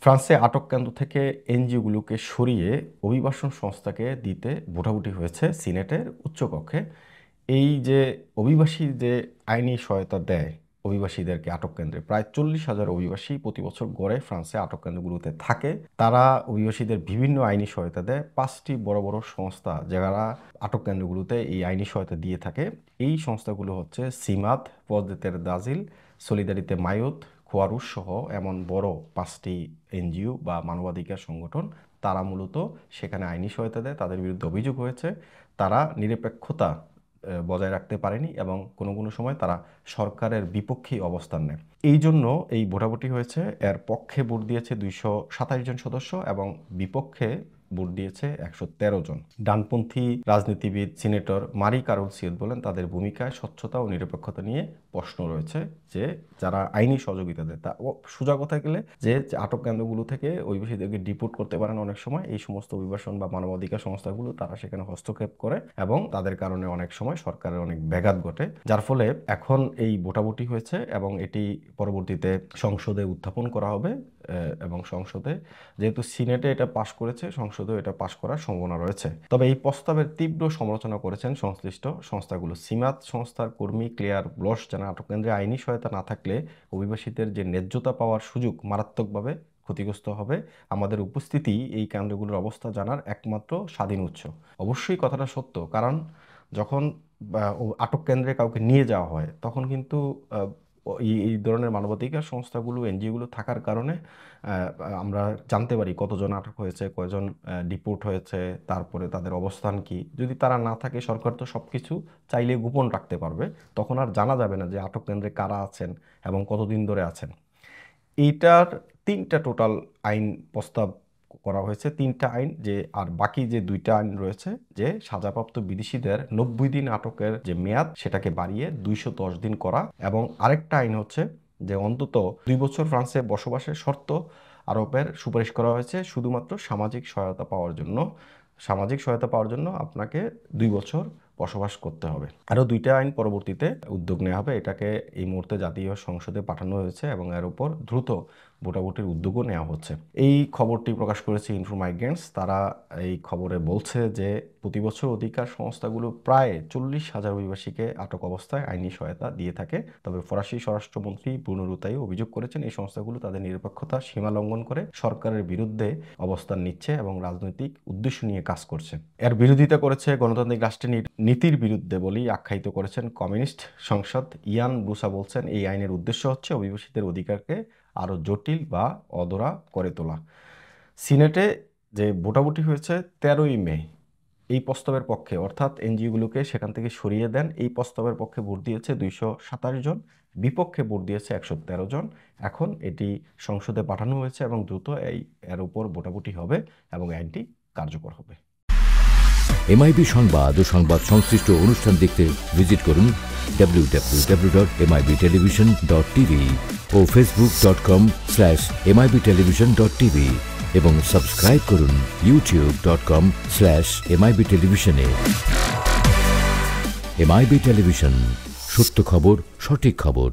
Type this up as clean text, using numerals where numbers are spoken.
ফ্রান্সে আটক কেন্দ্র থেকে এনজিওগুলোকে সরিয়ে অভিবাসন সংস্থাকে দিতে ভোটাভুটি হয়েছে সিনেটের উচ্চকক্ষে। এই যে অভিবাসী যে আইনি সহায়তা দেয় অভিবাসীদেরকে আটক কেন্দ্রে, প্রায় 40,000 অভিবাসী প্রতি বছর গড়ে ফ্রান্সে আটক কেন্দ্রগুলোতে থাকে। তারা অভিবাসীদের বিভিন্ন আইনি সহায়তা দেয়। 5টি বড় বড় সংস্থা যারা আটক কেন্দ্রগুলোতে এই আইনি সহায়তা দিয়ে থাকে, এই সংস্থাগুলো হচ্ছে সিমাত, পজেতের দাজিল, সলিদারিতে মায়োত, খোয়ারুশ সহ এমন বড় 5টি এনজিও বা মানবাধিকার সংগঠন। তারা মূলত সেখানে আইনি সহায়তা দেয়। তাদের বিরুদ্ধে অভিযোগ হয়েছে তারা নিরপেক্ষতা বজায় রাখতে পারেনি এবং কোনো কোনো সময় তারা সরকারের বিপক্ষেই অবস্থান নেয়। এই জন্য এই ভোটাভুটি হয়েছে। এর পক্ষে ভোট দিয়েছে 227 জন সদস্য এবং বিপক্ষে ভোট দিয়েছে 113 জন। ডানপন্থী রাজনীতিবিদ সিনেটর মারি কারল সিয়েত বলেন তাদের ভূমিকায় স্বচ্ছতা ও নিরপেক্ষতা নিয়ে প্রশ্ন রয়েছে, যে যারা আইনি সহযোগিতা দেয় তা সোজা কথা গেলে যে আটক কেন্দ্রগুলো থেকে অভিবাসীদেরকে ডিপোর্ট করতে পারেন অনেক সময় এই সমস্ত অভিবাসন বা মানবাধিকার সংস্থাগুলো, তারা সেখানে হস্তক্ষেপ করে এবং তাদের কারণে অনেক সময় সরকারের অনেক ব্যাঘাত ঘটে। যার ফলে এখন এই ভোটাভুটি হয়েছে এবং এটি পরবর্তীতে সংসদে উত্থাপন করা হবে এবং সংসদে যেহেতু সিনেটে এটা পাশ করেছে, সংসদেও এটা পাশ করার সম্ভাবনা রয়েছে। তবে এই প্রস্তাবের তীব্র সমালোচনা করেছেন সংশ্লিষ্ট সংস্থাগুলো। সিমাত সংস্থার কর্মী ক্লেয়ার ব্লশ জানান আটক কেন্দ্রে আইনি সহায়তা না থাকলে অভিবাসীদের যে ন্যায্যতা পাওয়ার সুযোগ মারাত্মকভাবে ক্ষতিগ্রস্ত হবে। আমাদের উপস্থিতি এই কেন্দ্রগুলোর অবস্থা জানার একমাত্র স্বাধীন উৎস। অবশ্যই কথাটা সত্য, কারণ যখন আটক কেন্দ্রে কাউকে নিয়ে যাওয়া হয় তখন কিন্তু এই ধরনের মানবাধিকার সংস্থাগুলো এনজিওগুলো থাকার কারণে আমরা জানতে পারি কতজন আটক হয়েছে, কয়জন ডিপোর্ট হয়েছে, তারপরে তাদের অবস্থান কি। যদি তারা না থাকে সরকার তো সব কিছু চাইলে গোপন রাখতে পারবে, তখন আর জানা যাবে না যে আটক কেন্দ্রে কারা আছেন এবং কতদিন ধরে আছেন। এইটার 3টা টোটাল আইন প্রস্তাব করা হয়েছে, 3টা আইন, যে আর বাকি যে 2টা আইন রয়েছে যে সাজাপ্রাপ্ত বিদেশিদের 90 দিন আটকের যে মেয়াদ সেটাকে বাড়িয়ে 210 দিন করা, এবং আরেকটা আইন হচ্ছে যে অন্তত 2 বছর ফ্রান্সে বসবাসের শর্ত আরোপের সুপারিশ করা হয়েছে শুধুমাত্র সামাজিক সহায়তা পাওয়ার জন্য। সামাজিক সহায়তা পাওয়ার জন্য আপনাকে 2 বছর বসবাস করতে হবে। আরও 2টা আইন পরবর্তীতে উদ্যোগ নেওয়া হবে। এটাকে এই মুহূর্তে জাতীয় সংসদে পাঠানো হয়েছে এবং এর উপর দ্রুত ভোটাভুটির উদ্যোগও নেওয়া হচ্ছে। এই খবরটি প্রকাশ করেছে ইনফোমাইগ্রেন্টস। তারা এই খবরে বলছে যে প্রতি বছর অধিকার সংস্থাগুলো প্রায় 40,000 অভিবাসীকে আটক অবস্থায় আইনি সহায়তা দিয়ে থাকে। তবে ফরাসি স্বরাষ্ট্রমন্ত্রী ব্রুনো রুতাইও অভিযোগ করেছেন এই সংস্থাগুলো তাদের নিরপেক্ষতা সীমা লঙ্ঘন করে সরকারের বিরুদ্ধে অবস্থান নিচ্ছে এবং রাজনৈতিক উদ্দেশ্য নিয়ে কাজ করছে। এর বিরোধিতা করেছে গণতান্ত্রিক রাষ্ট্রের নীতির বিরুদ্ধে বলেই আখ্যায়িত করেছেন কমিউনিস্ট সাংসদ ইয়ান ব্রুসা। বলছেন এই আইনের উদ্দেশ্য হচ্ছে অভিবাসীদের অধিকারকে আরও জটিল বা অধরা করে তোলা। সিনেটে যে ভোটাভুটি হয়েছে 13ই মে এই প্রস্তাবের পক্ষে, অর্থাৎ এনজিওগুলোকে সেখান থেকে সরিয়ে দেন, এই প্রস্তাবের পক্ষে ভোট দিয়েছে 227 জন, বিপক্ষে ভোট দিয়েছে 113 জন। এখন এটি সংসদে পাঠানো হয়েছে এবং দ্রুত এর উপর ভোটাভুটি হবে এবং আইনটি কার্যকর হবে। এমআইবি সংবাদ ও সংবাদ সংশ্লিষ্ট অনুষ্ঠান দেখতে ভিজিট করুন www.mibtelevision.tv ও facebook.com/mibtelevision.tv এবং সাবস্ক্রাইব করুন youtube.com/mibtelevision এ। এমআইবি টেলিভিশন, সত্য খবর, সঠিক খবর।